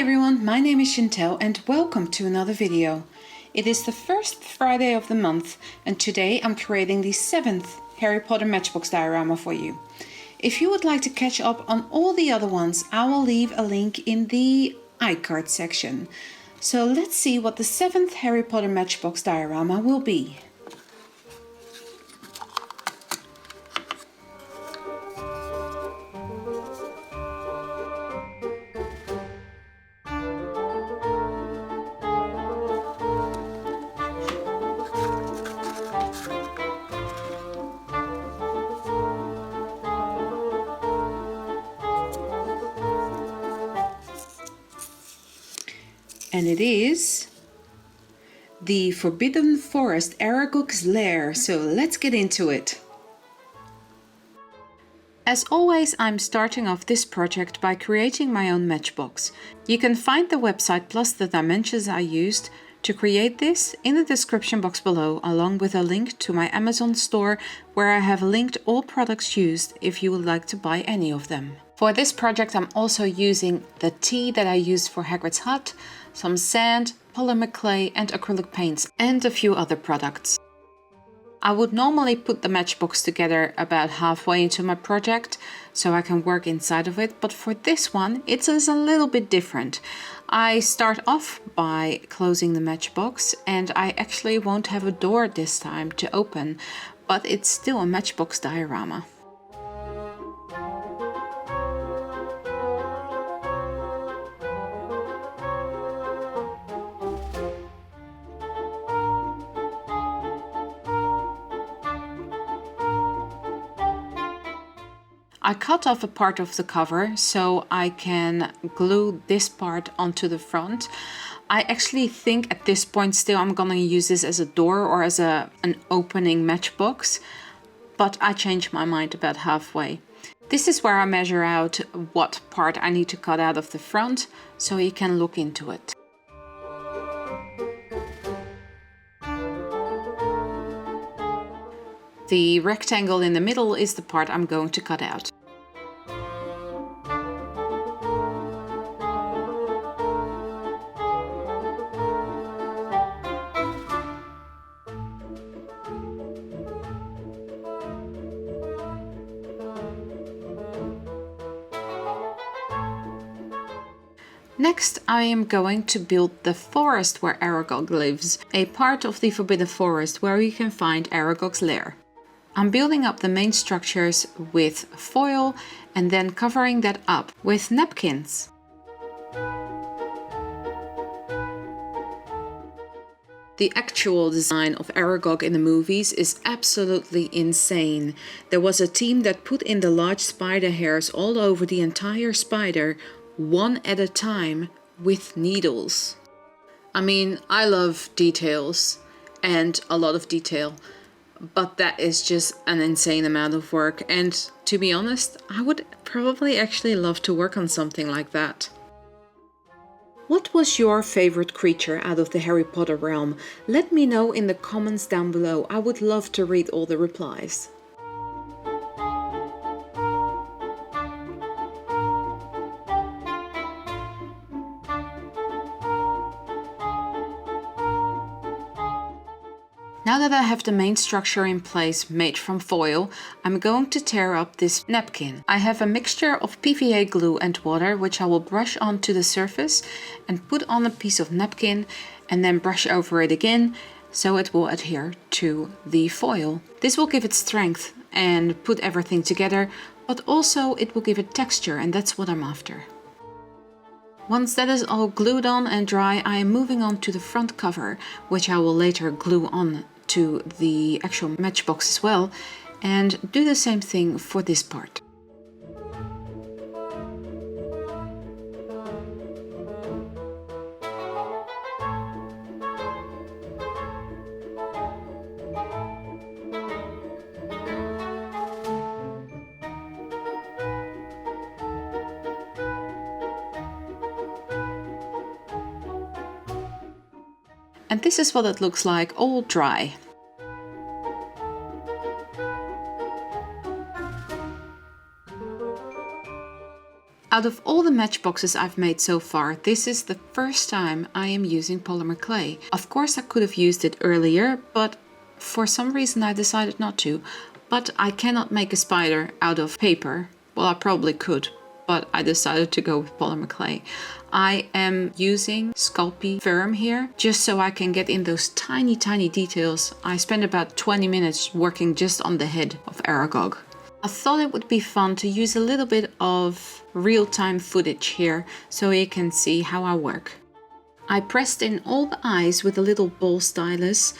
everyone, my name is Chantel and welcome to another video. It is the first Friday of the month and today I'm creating the 7th Harry Potter Matchbox Diorama for you. If you would like to catch up on all the other ones, I will leave a link in the iCard section. So let's see what the 7th Harry Potter Matchbox Diorama will be. And it is the Forbidden Forest Aragog's Lair, so let's get into it. As always, I'm starting off this project by creating my own matchbox. You can find the website plus the dimensions I used to create this in the description box below, along with a link to my Amazon store where I have linked all products used if you would like to buy any of them. For this project I'm also using the tea that I used for Hagrid's hut, some sand, polymer clay and acrylic paints and a few other products. I would normally put the matchbox together about halfway into my project so I can work inside of it, but for this one it is a little bit different. I start off by closing the matchbox and I actually won't have a door this time to open, but it's still a matchbox diorama. I cut off a part of the cover so I can glue this part onto the front. I actually think at this point still I'm gonna use this as a door or as an opening matchbox, but I changed my mind about halfway. This is where I measure out what part I need to cut out of the front so you can look into it. The rectangle in the middle is the part I'm going to cut out. Next, I am going to build the forest where Aragog lives, a part of the Forbidden Forest where you can find Aragog's lair. I'm building up the main structures with foil and then covering that up with napkins. The actual design of Aragog in the movies is absolutely insane. There was a team that put in the large spider hairs all over the entire spider, one at a time, with needles. I mean, I love details and a lot of detail, but that is just an insane amount of work, and to be honest, I would probably actually love to work on something like that. What was your favorite creature out of the Harry Potter realm? Let me know in the comments down below. I would love to read all the replies. Now that I have the main structure in place made from foil, I'm going to tear up this napkin. I have a mixture of PVA glue and water which I will brush onto the surface and put on a piece of napkin and then brush over it again so it will adhere to the foil. This will give it strength and put everything together, but also it will give it texture, and that's what I'm after. Once that is all glued on and dry, I am moving on to the front cover, which I will later glue on to the actual matchbox as well, and do the same thing for this part. And this is what it looks like all dry. Out of all the matchboxes I've made so far, this is the first time I am using polymer clay. Of course I could have used it earlier, but for some reason I decided not to. But I cannot make a spider out of paper. Well, I probably could, but I decided to go with polymer clay. I am using Sculpey Firm here, just so I can get in those tiny details. I spent about 20 minutes working just on the head of Aragog. I thought it would be fun to use a little bit of real-time footage here so you can see how I work. I pressed in all the eyes with a little ball stylus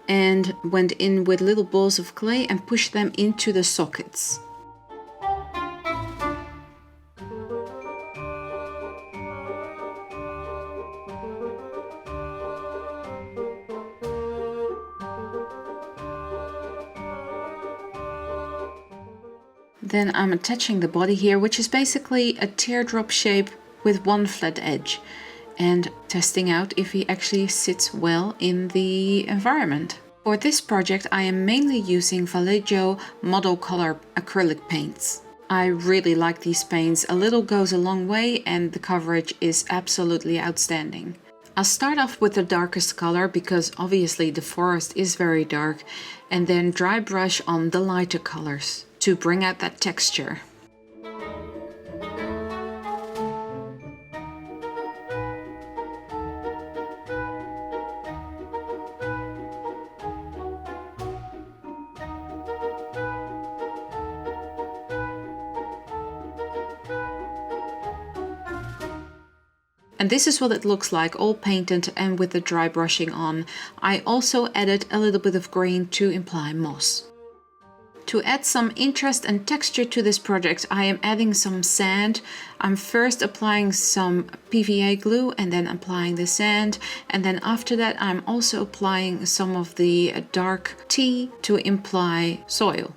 and went in with little balls of clay and pushed them into the sockets. Then I'm attaching the body here, which is basically a teardrop shape with one flat edge, and testing out if he actually sits well in the environment. For this project I am mainly using Vallejo Model Color acrylic paints. I really like these paints. A little goes a long way and the coverage is absolutely outstanding. I'll start off with the darkest color because obviously the forest is very dark, and then dry brush on the lighter colors to bring out that texture. And this is what it looks like, all painted and with the dry brushing on. I also added a little bit of green to imply moss. To add some interest and texture to this project, I am adding some sand. I'm first applying some PVA glue and then applying the sand. And then after that, I'm also applying some of the dark tea to imply soil.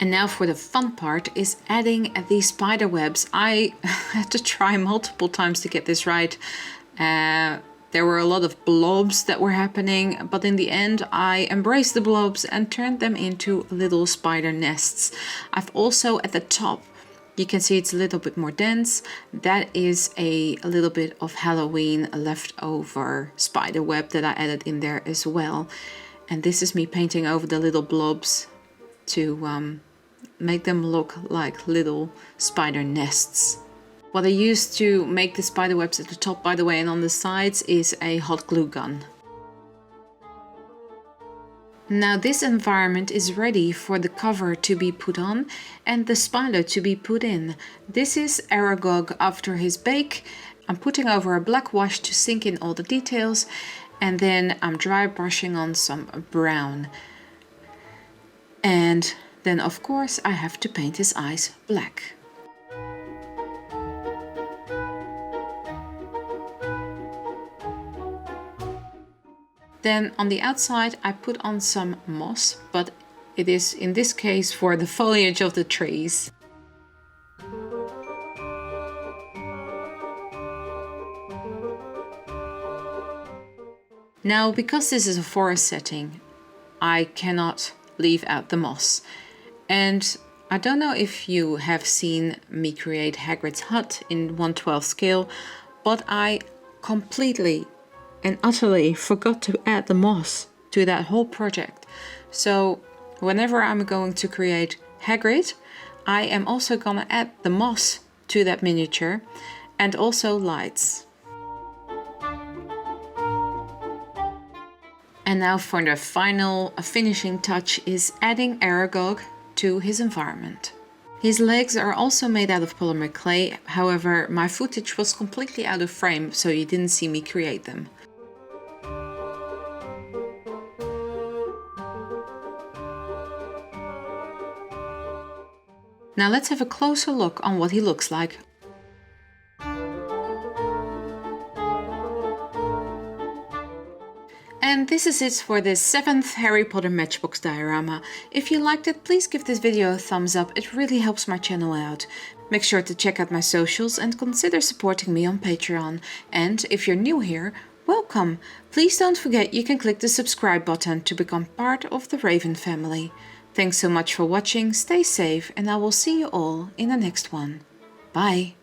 And now for the fun part is adding these spider webs. I had to try multiple times to get this right. There were a lot of blobs that were happening, but in the end I embraced the blobs and turned them into little spider nests. I've also at the top, you can see it's a little bit more dense. That is a little bit of Halloween leftover spider web that I added in there as well. And this is me painting over the little blobs to make them look like little spider nests. What I used to make the spider webs at the top, by the way, and on the sides is a hot glue gun. Now this environment is ready for the cover to be put on and the spider to be put in. This is Aragog after his bake. I'm putting over a black wash to sink in all the details, and then I'm dry brushing on some brown. And then of course I have to paint his eyes black. Then on the outside I put on some moss, but it is in this case for the foliage of the trees. Now because this is a forest setting, I cannot leave out the moss. And I don't know if you have seen me create Hagrid's hut in 1/12 scale, but I completely and utterly forgot to add the moss to that whole project. So whenever I'm going to create Hagrid, I am also gonna add the moss to that miniature and also lights. And now for the final finishing touch is adding Aragog to his environment. His legs are also made out of polymer clay, however my footage was completely out of frame, so you didn't see me create them. Now let's have a closer look on what he looks like. And this is it for the 7th Harry Potter Matchbox Diorama. If you liked it, please give this video a thumbs up, it really helps my channel out. Make sure to check out my socials and consider supporting me on Patreon. And if you're new here, welcome! welcome. Please don't forget you can click the subscribe button to become part of the Raven family. Thanks so much for watching, stay safe, and I will see you all in the next one. Bye.